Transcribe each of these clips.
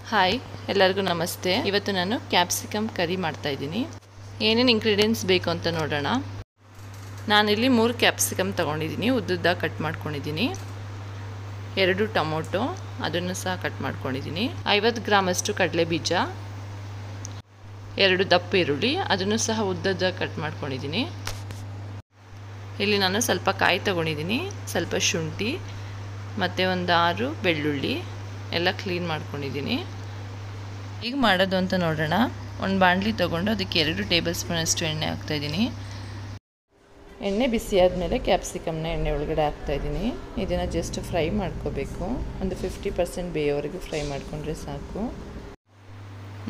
Hi ಎಲ್ಲರಿಗೂ ನಮಸ್ತೆ. ಇವತ್ತು ನಾನು ಕ್ಯಾಪ್ಸಿಕಮ್ ಕರಿ ಮಾಡ್ತಾ ಇದ್ದೀನಿ. ಏನೇನು ಇಂಗ್ರೀಡಿಯೆಂಟ್ಸ್ ಬೇಕು ಅಂತ ನೋಡೋಣ. ನಾನಿಲ್ಲಿ 3 ಕ್ಯಾಪ್ಸಿಕಮ್ ತೊಗೊಂಡಿದ್ದೀನಿ, ಉದ್ದುದ್ದ ಕಟ್ ಮಾಡ್ಕೊಂಡಿದ್ದೀನಿ. 2 ಟೊಮೊಟೊ ಅದನ್ನು ಸಹ ಕಟ್ ಮಾಡ್ಕೊಂಡಿದ್ದೀನಿ. 50 ಗ್ರಾಮಷ್ಟು ಕಡಲೆ ಬೀಜ, 2 ದಪ್ಪ ಈರುಳ್ಳಿ ಅದನ್ನು ಸಹ ಉದ್ದುದ್ದ ಕಟ್ ಮಾಡ್ಕೊಂಡಿದ್ದೀನಿ. ಇಲ್ಲಿ ನಾನು ಸ್ವಲ್ಪ ಕಾಯಿ ತೊಗೊಂಡಿದ್ದೀನಿ, ಸ್ವಲ್ಪ ಶುಂಠಿ ಮತ್ತು ಒಂದು 6 ಬೆಳ್ಳುಳ್ಳಿ ಎಲ್ಲ ಕ್ಲೀನ್ ಮಾಡ್ಕೊಂಡಿದ್ದೀನಿ. ಈಗ ಮಾಡೋದು ಅಂತ ನೋಡೋಣ. ಒಂದು ಬಾಣಲಿ ತೊಗೊಂಡು ಅದಕ್ಕೆ 2 ಟೇಬಲ್ ಸ್ಪೂನಷ್ಟು ಎಣ್ಣೆ ಹಾಕ್ತಾಯಿದ್ದೀನಿ. ಎಣ್ಣೆ ಬಿಸಿ ಆದಮೇಲೆ ಕ್ಯಾಪ್ಸಿಕಮ್ನ ಎಣ್ಣೆ ಒಳಗಡೆ ಹಾಕ್ತಾಯಿದ್ದೀನಿ. ಇದನ್ನು ಜಸ್ಟ್ ಫ್ರೈ ಮಾಡ್ಕೋಬೇಕು. ಒಂದು 50% ಬೇಯೋವರೆಗೂ ಫ್ರೈ ಮಾಡಿಕೊಂಡ್ರೆ ಸಾಕು.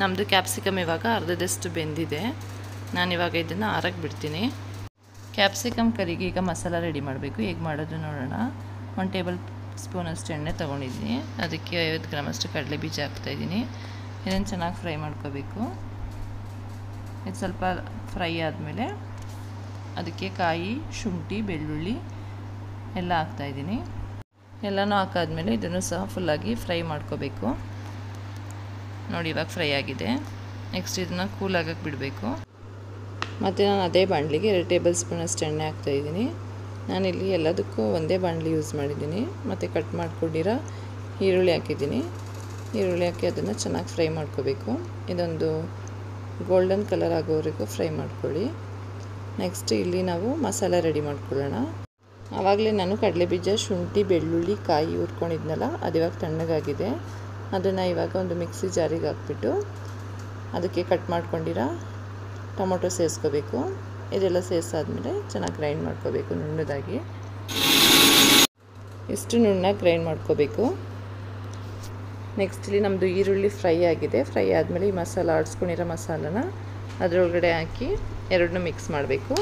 ನಮ್ಮದು ಕ್ಯಾಪ್ಸಿಕಮ್ ಇವಾಗ ಅರ್ಧದಷ್ಟು ಬೆಂದಿದೆ. ನಾನಿವಾಗ ಇದನ್ನು ಆರಕ್ಕೆ ಬಿಡ್ತೀನಿ. ಕ್ಯಾಪ್ಸಿಕಮ್ ಕರಿಗೆ ಈಗ ಮಸಾಲ ರೆಡಿ ಮಾಡಬೇಕು. ಹೇಗೆ ಮಾಡೋದು ನೋಡೋಣ. 1 ಟೇಬಲ್ ಸ್ಪೂನಷ್ಟು ಎಣ್ಣೆ ತೊಗೊಂಡಿದ್ದೀನಿ, ಅದಕ್ಕೆ 50 ಗ್ರಾಮಷ್ಟು ಕಡಲೆ ಬೀಜ ಹಾಕ್ತಾಯಿದ್ದೀನಿ. ಇದನ್ನು ಚೆನ್ನಾಗಿ ಫ್ರೈ ಮಾಡ್ಕೋಬೇಕು. ಇದು ಸ್ವಲ್ಪ ಫ್ರೈ ಆದಮೇಲೆ ಅದಕ್ಕೆ ಕಾಯಿ, ಶುಂಠಿ, ಬೆಳ್ಳುಳ್ಳಿ ಎಲ್ಲ ಹಾಕ್ತಾಯಿದ್ದೀನಿ. ಎಲ್ಲನೂ ಹಾಕಾದ್ಮೇಲೆ ಇದನ್ನು ಸಹ ಫುಲ್ಲಾಗಿ ಫ್ರೈ ಮಾಡ್ಕೋಬೇಕು. ನೋಡಿ ಇವಾಗ ಫ್ರೈ ಆಗಿದೆ. ನೆಕ್ಸ್ಟ್ ಇದನ್ನು ಕೂಲ್ ಆಗಕ್ಕೆ ಬಿಡಬೇಕು. ಮತ್ತು ನಾನು ಅದೇ ಬಾಣಲಿಗೆ 2 ಟೇಬಲ್ ಸ್ಪೂನಷ್ಟು ಎಣ್ಣೆ ಹಾಕ್ತಾಯಿದ್ದೀನಿ. ನಾನಿಲ್ಲಿ ಎಲ್ಲದಕ್ಕೂ ಒಂದೇ ಬಾಣಲಿ ಯೂಸ್ ಮಾಡಿದ್ದೀನಿ. ಮತ್ತು ಕಟ್ ಮಾಡ್ಕೊಂಡಿರೋ ಈರುಳ್ಳಿ ಹಾಕಿದ್ದೀನಿ. ಈರುಳ್ಳಿ ಹಾಕಿ ಅದನ್ನು ಚೆನ್ನಾಗಿ ಫ್ರೈ ಮಾಡ್ಕೋಬೇಕು. ಇದೊಂದು ಗೋಲ್ಡನ್ ಕಲರ್ ಆಗೋವರೆಗೂ ಫ್ರೈ ಮಾಡ್ಕೊಳ್ಳಿ. ನೆಕ್ಸ್ಟ್ ಇಲ್ಲಿ ನಾವು ಮಸಾಲ ರೆಡಿ ಮಾಡ್ಕೊಳ್ಳೋಣ. ಆವಾಗಲೇ ನಾನು ಕಡಲೆ ಬೀಜ, ಶುಂಠಿ, ಬೆಳ್ಳುಳ್ಳಿ, ಕಾಯಿ ಹುರ್ಕೊಂಡಿದ್ನಲ್ಲ, ಅದು ಇವಾಗ ತಣ್ಣಗಾಗಿದೆ. ಅದನ್ನು ಇವಾಗ ಒಂದು ಮಿಕ್ಸಿ ಜಾರಿಗೆ ಹಾಕ್ಬಿಟ್ಟು ಅದಕ್ಕೆ ಕಟ್ ಮಾಡ್ಕೊಂಡಿರೋ ಟೊಮೊಟೊ ಸೇರಿಸ್ಕೋಬೇಕು. ಇದೆಲ್ಲ ಸೇರಿಸಾದ್ಮೇಲೆ ಚೆನ್ನಾಗಿ ಗ್ರೈಂಡ್ ಮಾಡ್ಕೋಬೇಕು ನುಣ್ಣದಾಗಿ. ಇಷ್ಟು ನುಣ್ಣಗೆ ಗ್ರೈಂಡ್ ಮಾಡ್ಕೋಬೇಕು. ನೆಕ್ಸ್ಟ್ ಇಲ್ಲಿ ನಮ್ಮದು ಈರುಳ್ಳಿ ಫ್ರೈ ಆಗಿದೆ. ಫ್ರೈ ಆದಮೇಲೆ ಈ ಮಸಾಲ ಆಡಿಸ್ಕೊಂಡಿರೋ ಮಸಾಲನ ಅದರೊಳಗಡೆ ಹಾಕಿ ಎರಡನ್ನೂ ಮಿಕ್ಸ್ ಮಾಡಬೇಕು.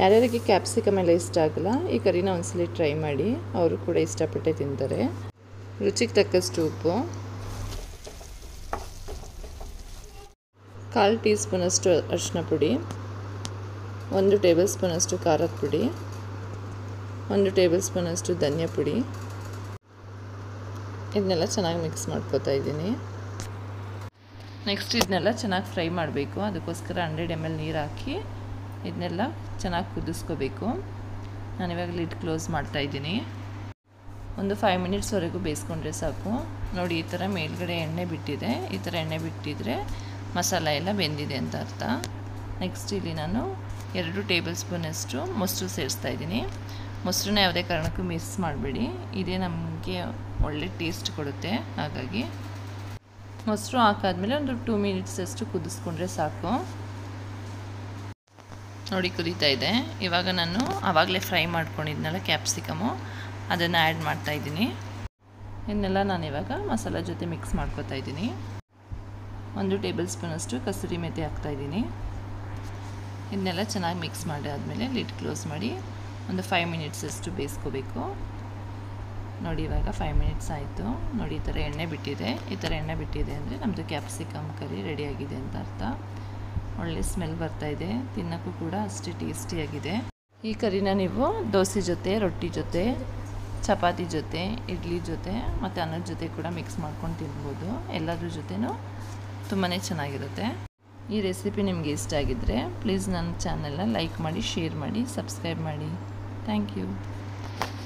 ಯಾರ್ಯಾರಿಗೆ ಕ್ಯಾಪ್ಸಿಕಮ್ ಎಲ್ಲ ಇಷ್ಟ ಆಗಲ್ಲ, ಈ ಕರಿನ ಒಂದ್ಸಲಿ ಟ್ರೈ ಮಾಡಿ. ಅವರು ಕೂಡ ಇಷ್ಟಪಟ್ಟೆ ತಿಂತಾರೆ. ರುಚಿಗೆ ತಕ್ಕಷ್ಟು ಉಪ್ಪು, 1/4 ಟೀ ಸ್ಪೂನಷ್ಟು ಅರಿಶಿನ ಪುಡಿ, 1 ಟೇಬಲ್ ಸ್ಪೂನಷ್ಟು ಖಾರದ ಪುಡಿ, 1 ಟೇಬಲ್ ಸ್ಪೂನಷ್ಟು ಧನಿಯಾ ಪುಡಿ. ಇದನ್ನೆಲ್ಲ ಚೆನ್ನಾಗಿ ಮಿಕ್ಸ್ ಮಾಡ್ಕೋತಾ ಇದ್ದೀನಿ. ನೆಕ್ಸ್ಟ್ ಇದನ್ನೆಲ್ಲ ಚೆನ್ನಾಗಿ ಫ್ರೈ ಮಾಡಬೇಕು. ಅದಕ್ಕೋಸ್ಕರ 100 ml ನೀರು ಹಾಕಿ ಇದನ್ನೆಲ್ಲ ಚೆನ್ನಾಗಿ ಕುದಿಸ್ಕೋಬೇಕು. ನಾನಿವಾಗ ಲಿಡ್ ಕ್ಲೋಸ್ ಮಾಡ್ತಾಯಿದ್ದೀನಿ. ಒಂದು 5 ಮಿನಿಟ್ಸ್ವರೆಗೂ ಬೇಯಿಸ್ಕೊಂಡ್ರೆ ಸಾಕು. ನೋಡಿ ಈ ಥರ ಮೇಲ್ಗಡೆ ಎಣ್ಣೆ ಬಿಟ್ಟಿದೆ. ಈ ಥರ ಎಣ್ಣೆ ಬಿಟ್ಟಿದ್ರೆ ಮಸಾಲ ಎಲ್ಲ ಬೆಂದಿದೆ ಅಂತ ಅರ್ಥ. ನೆಕ್ಸ್ಟ್ ಇಲ್ಲಿ ನಾನು 2 ಟೇಬಲ್ ಸ್ಪೂನಷ್ಟು ಮೊಸರು ಸೇರಿಸ್ತಾಯಿದ್ದೀನಿ. ಮೊಸರನ್ನ ಯಾವುದೇ ಕಾರಣಕ್ಕೂ ಮಿಸ್ ಮಾಡಬೇಡಿ. ಇದೇ ನಮಗೆ ಒಳ್ಳೆ ಟೇಸ್ಟ್ ಕೊಡುತ್ತೆ. ಹಾಗಾಗಿ ಮೊಸರು ಹಾಕಾದ್ಮೇಲೆ ಒಂದು 2 ಮಿನಿಟ್ಸಷ್ಟು ಕುದಿಸ್ಕೊಂಡ್ರೆ ಸಾಕು. ನೋಡಿ ಕುದೀತಾ ಇದೆ. ಇವಾಗ ನಾನು ಆವಾಗಲೇ ಫ್ರೈ ಮಾಡ್ಕೊಂಡಿದ್ನಲ್ಲ ಕ್ಯಾಪ್ಸಿಕಮು, ಅದನ್ನು ಆ್ಯಡ್ ಮಾಡ್ತಾಯಿದ್ದೀನಿ. ಇದನ್ನೆಲ್ಲ ನಾನಿವಾಗ ಮಸಾಲ ಜೊತೆ ಮಿಕ್ಸ್ ಮಾಡ್ಕೊತಾ ಇದ್ದೀನಿ. 1 ಟೇಬಲ್ ಸ್ಪೂನಷ್ಟು ಕಸೂರಿ ಮೆಥಿ ಹಾಕ್ತಾಯಿದ್ದೀನಿ. ಇದನ್ನೆಲ್ಲ ಚೆನ್ನಾಗಿ ಮಿಕ್ಸ್ ಮಾಡಾದಮೇಲೆ ಲಿಡ್ ಕ್ಲೋಸ್ ಮಾಡಿ ಒಂದು 5 ಮಿನಿಟ್ಸಷ್ಟು ಬೇಯಿಸ್ಕೋಬೇಕು. ನೋಡಿ ಇವಾಗ 5 ಮಿನಿಟ್ಸ್ ಆಯಿತು. ನೋಡಿ ಈ ಥರ ಎಣ್ಣೆ ಬಿಟ್ಟಿದೆ. ಈ ಥರ ಎಣ್ಣೆ ಬಿಟ್ಟಿದೆ ಅಂದರೆ ನಮ್ಮದು ಕ್ಯಾಪ್ಸಿಕಮ್ ಕರಿ ರೆಡಿಯಾಗಿದೆ ಅಂತ ಅರ್ಥ. ಒಳ್ಳೆ ಸ್ಮೆಲ್ ಬರ್ತಾಯಿದೆ. ತಿನ್ನೋಕ್ಕೂ ಕೂಡ ಅಷ್ಟೇ ಟೇಸ್ಟಿಯಾಗಿದೆ. ಈ ಕರಿನ ನೀವು ದೋಸೆ ಜೊತೆ, ರೊಟ್ಟಿ ಜೊತೆ, ಚಪಾತಿ ಜೊತೆ, ಇಡ್ಲಿ ಜೊತೆ ಮತ್ತು ಅನ್ನದ ಜೊತೆ ಕೂಡ ಮಿಕ್ಸ್ ಮಾಡ್ಕೊಂಡು ತಿನ್ಬೋದು. ಎಲ್ಲದ್ರ ಜೊತೆನೂ ತುಂಬಾ ಚೆನ್ನಾಗಿರುತ್ತೆ. ಈ ರೆಸಿಪಿ ನಿಮಗೆ ಇಷ್ಟ ಆಗಿದ್ದರೆ ಪ್ಲೀಸ್ ನನ್ನ ಚಾನಲ್ನ ಲೈಕ್ ಮಾಡಿ, ಶೇರ್ ಮಾಡಿ, ಸಬ್ಸ್ಕ್ರೈಬ್ ಮಾಡಿ. Thank you.